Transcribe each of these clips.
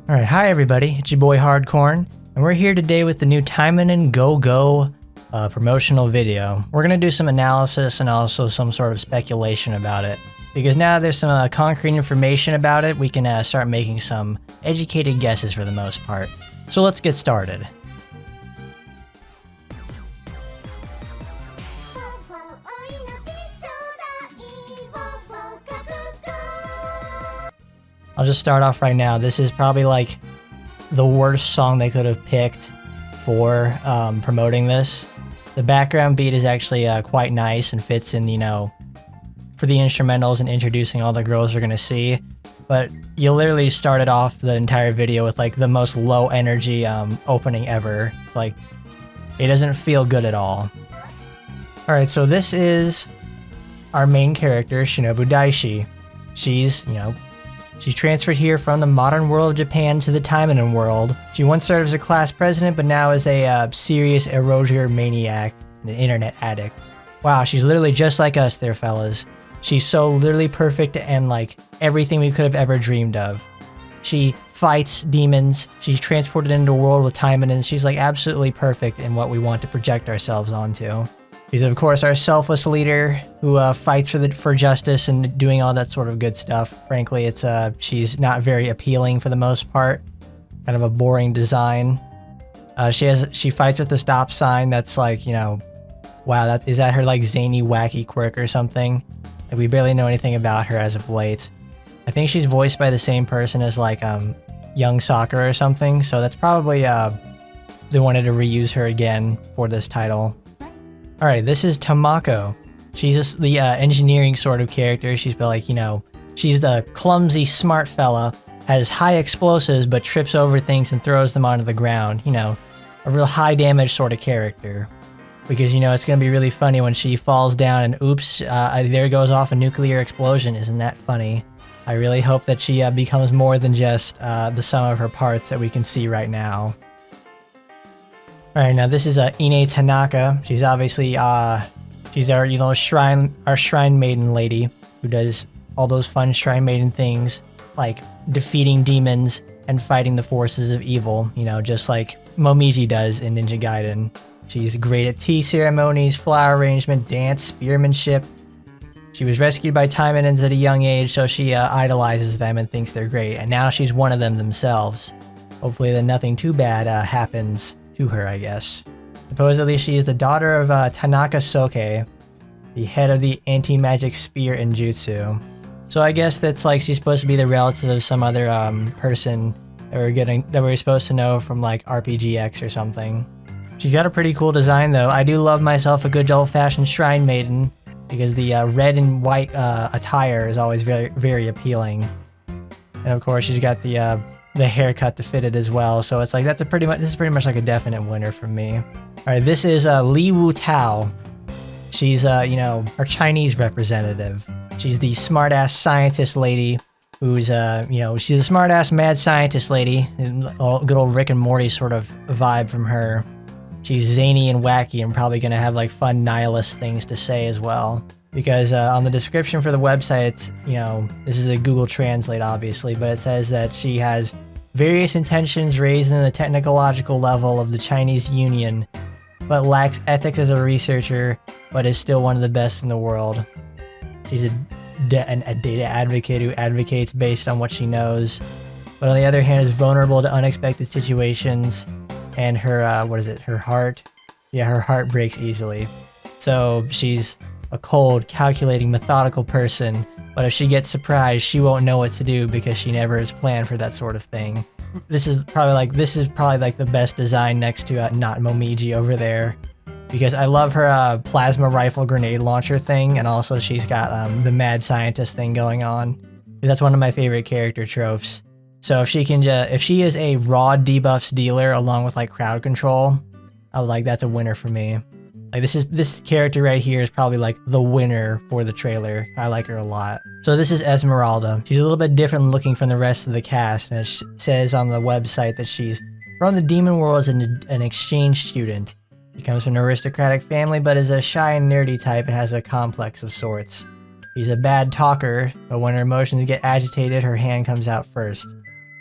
Alright, hi everybody, it's your boy Hardcorn, and we're here today with the new Taimanin GOGO promotional video. We're going to do some analysis and also some sort of speculation about it. Because now there's some concrete information about it, we can start making some educated guesses for the most part. So let's get started. I'll just start off right now. This is probably like the worst song they could have picked for promoting this. The background beat is actually quite nice and fits in, you know, for the instrumentals and introducing all the girls we're gonna see. But you literally started off the entire video with like the most low energy opening ever. Like, it doesn't feel good at all. Alright, so this is our main character, Shinobu Daishi. She's transferred here from the modern world of Japan to the Taimanin world. She once served as a class president, but now is a serious eroger maniac and an internet addict. Wow, she's literally just like us there, fellas. She's so literally perfect and like everything we could have ever dreamed of. She fights demons. She's transported into a world with Taimanin. She's like absolutely perfect in what we want to project ourselves onto. She's of course our selfless leader who fights for justice and doing all that sort of good stuff. Frankly, she's not very appealing for the most part. Kind of a boring design. She fights with the stop sign. That's like, you know, wow, is that her like zany wacky quirk or something? Like, we barely know anything about her as of late. I think she's voiced by the same person as like Young Sakura or something. So that's probably they wanted to reuse her again for this title. Alright, this is Tamako. She's just the engineering sort of character. She's like, you know, she's the clumsy smart fella, has high explosives but trips over things and throws them onto the ground. You know, a real high damage sort of character. Because, you know, it's going to be really funny when she falls down and oops, there goes off a nuclear explosion. Isn't that funny? I really hope that she becomes more than just the sum of her parts that we can see right now. Alright, now this is Ine Tanaka. She's obviously, she's our, you know, our shrine maiden lady who does all those fun shrine maiden things like defeating demons and fighting the forces of evil, you know, just like Momiji does in Ninja Gaiden. She's great at tea ceremonies, flower arrangement, dance, spearmanship. She was rescued by Taimanins at a young age, so she idolizes them and thinks they're great, and now she's one of them themselves. Hopefully then nothing too bad happens to her, I guess. Supposedly she is the daughter of Tanaka Soke, the head of the anti-magic spear in Jutsu. So I guess that's like she's supposed to be the relative of some other person that we're supposed to know from like RPGX or something. She's got a pretty cool design though. I do love myself a good old-fashioned shrine maiden because the red and white attire is always very, very appealing. And of course she's got the haircut to fit it as well, so it's like this is pretty much like a definite winner from me. Alright, this is Wu Tao. She's you know, our Chinese representative. She's the smart-ass scientist lady who's you know, she's the smart-ass mad scientist lady. Good old Rick and Morty sort of vibe from her. She's zany and wacky and probably gonna have like fun nihilist things to say as well. Because on the description for the website, it's, you know, this is a Google Translate obviously, but it says that she has various intentions raised in the technological level of the Chinese Union, but lacks ethics as a researcher, but is still one of the best in the world. She's a data advocate who advocates based on what she knows, but on the other hand is vulnerable to unexpected situations, and her, her heart? Yeah, her heart breaks easily. So she's a cold, calculating, methodical person, but if she gets surprised, she won't know what to do because she never has planned for that sort of thing. This is probably like the best design next to not Momiji over there, because I love her plasma rifle grenade launcher thing, and also she's got the mad scientist thing going on. That's one of my favorite character tropes. So if she is a raw debuffs dealer along with like crowd control, that's a winner for me. Like this character right here is probably like the winner for the trailer. I like her a lot. So this is Esmeralda. She's a little bit different looking from the rest of the cast, and it says on the website that she's from the demon world as an exchange student. She comes from an aristocratic family, but is a shy and nerdy type and has a complex of sorts. She's a bad talker, but when her emotions get agitated, her hand comes out first.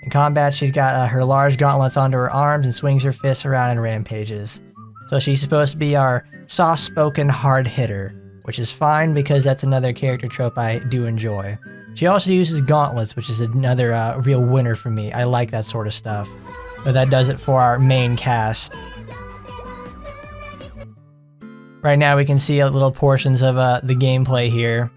In combat, she's got her large gauntlets onto her arms and swings her fists around and rampages. So she's supposed to be our soft-spoken hard hitter, which is fine because that's another character trope I do enjoy. She also uses gauntlets, which is another real winner for me. I like that sort of stuff. But that does it for our main cast. Right now we can see little portions of the gameplay here.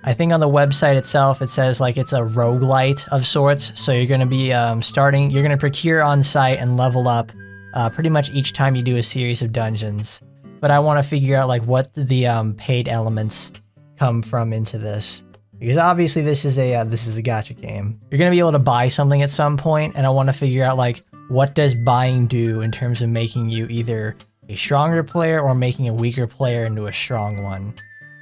I think on the website itself it says like it's a roguelite of sorts, so you're going to be you're going to procure on site and level up pretty much each time you do a series of dungeons. But I want to figure out like what the paid elements come from into this. Because obviously this is a gacha game. You're going to be able to buy something at some point, and I want to figure out like what does buying do in terms of making you either a stronger player or making a weaker player into a strong one.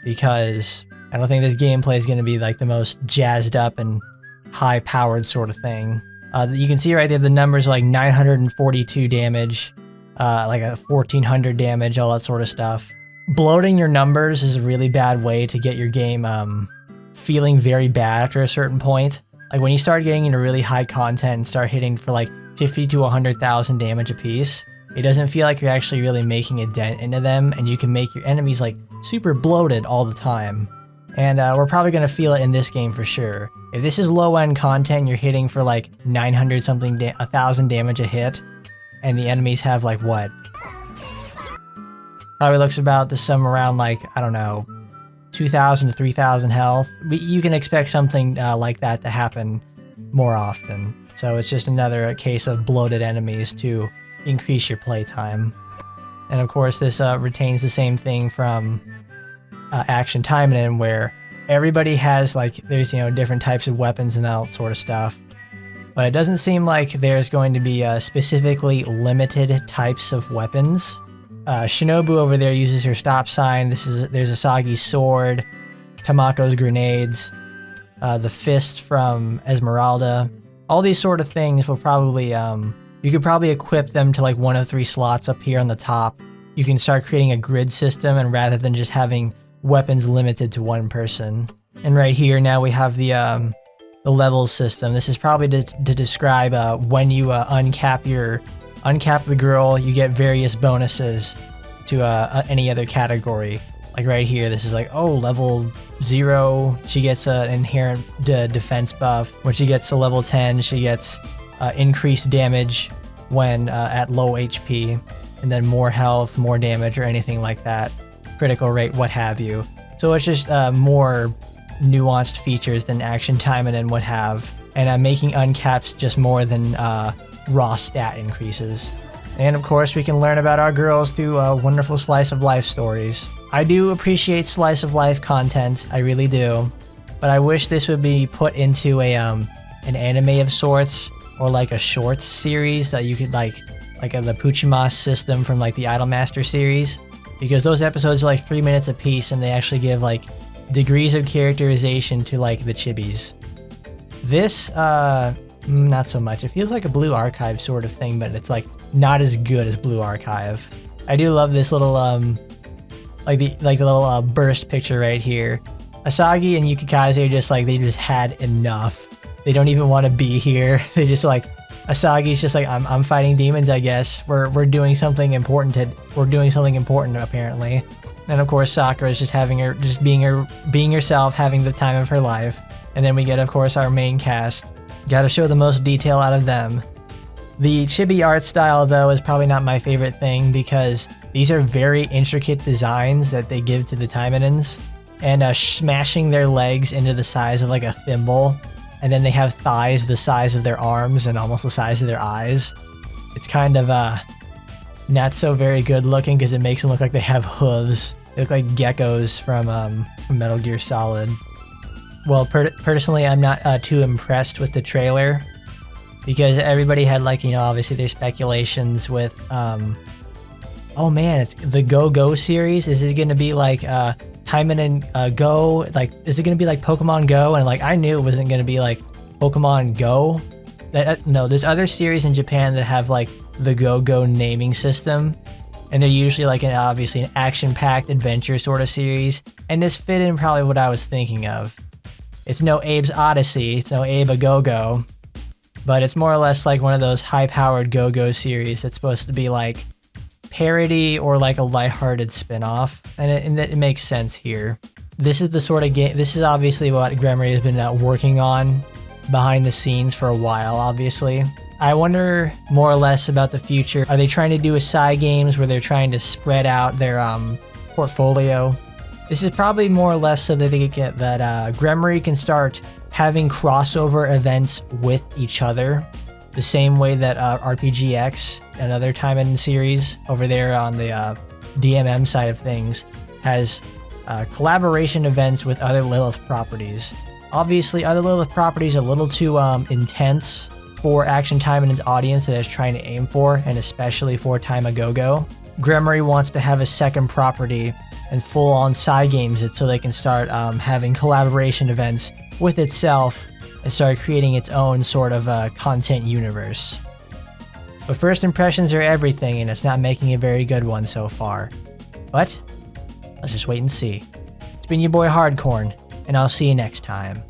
Because I don't think this gameplay is going to be like the most jazzed up and high powered sort of thing. You can see right there the numbers like 942 damage, like a 1400 damage, all that sort of stuff. Bloating your numbers is a really bad way to get your game feeling very bad after a certain point. Like when you start getting into really high content and start hitting for like 50 to 100,000 damage a piece, it doesn't feel like you're actually really making a dent into them, and you can make your enemies like super bloated all the time. And we're probably going to feel it in this game for sure. If this is low-end content, you're hitting for like 900 something, 1,000 damage a hit, and the enemies have like what? Probably looks about the sum around like, I don't know, 2,000 to 3,000 health. You can expect something like that to happen more often. So it's just another case of bloated enemies to increase your playtime. And of course this retains the same thing from Action Taimanin, where everybody has like, there's different types of weapons and that sort of stuff. But it doesn't seem like there's going to be specifically limited types of weapons. Shinobu over there uses her stop sign. There's Asagi's sword, Tamako's grenades, the fist from Esmeralda. All these sort of things will probably, you could probably equip them to like one of 3 slots up here on the top. You can start creating a grid system, and rather than just having weapons limited to one person. And right here now we have the levels system. This is probably to describe when you uncap the girl, you get various bonuses to any other category. Like right here, this is like, oh, level 0, she gets an inherent defense buff. When she gets to level 10, she gets increased damage when at low HP, and then more health, more damage, or anything like that. Critical rate, what have you. So it's just more nuanced features than Action Taimanin would have, and making uncaps just more than raw stat increases. And of course we can learn about our girls through wonderful slice of life stories. I do appreciate slice of life content, I really do, but I wish this would be put into an anime of sorts, or like a shorts series that you could like the Puchimas system from like the Idolmaster series, because those episodes are like 3 minutes a piece, and they actually give like degrees of characterization to like the chibis. This not so much. It feels like a Blue Archive sort of thing, but it's like not as good as Blue Archive. I do love this little like the little burst picture right here. Asagi and Yukikaze are just like, they just had enough. They don't even want to be here. They just like, Asagi's just like, I'm fighting demons, I guess. We're doing something important. We're doing something important apparently. And of course Sakura is just being herself, having the time of her life. And then we get of course our main cast. Gotta show the most detail out of them. The chibi art style though is probably not my favorite thing, because these are very intricate designs that they give to the Taimanins, and smashing their legs into the size of like a thimble, and then they have thighs the size of their arms and almost the size of their eyes. It's kind of not so very good looking, because it makes them look like they have hooves. They look like geckos from Metal Gear Solid. Well, personally, I'm not too impressed with the trailer, because everybody had like, obviously there's speculations with, oh man, it's the Go-Go series. Is it going to be like Taimanin Go? Like, is it going to be like Pokemon Go? And like, I knew it wasn't going to be like Pokemon Go. No, there's other series in Japan that have like the Go-Go naming system, and they're usually like obviously an action-packed adventure sort of series. And this fit in probably what I was thinking of. It's no Abe's Odyssey. It's no Abe a Go-Go. but it's more or less like one of those high-powered go-go series that's supposed to be like parody or like a lighthearted spin-off, and it makes sense here. This is the sort of game, this is obviously what Gremory has been working on behind the scenes for a while, obviously. I wonder more or less about the future. Are they trying to do a side games where they're trying to spread out their portfolio? This is probably more or less so that they get that Gremory can start having crossover events with each other, the same way that RPGX, another Taimanin series over there on the DMM side of things, has collaboration events with other Lilith properties. Obviously, other Lilith properties are a little too intense for Action Taimanin's audience that it's trying to aim for, and especially for Taimanin GOGO. Gremory wants to have a second property and full-on side games it so they can start having collaboration events with itself and start creating its own sort of content universe. But first impressions are everything, and it's not making a very good one so far. But let's just wait and see. It's been your boy Hardcorn, and I'll see you next time.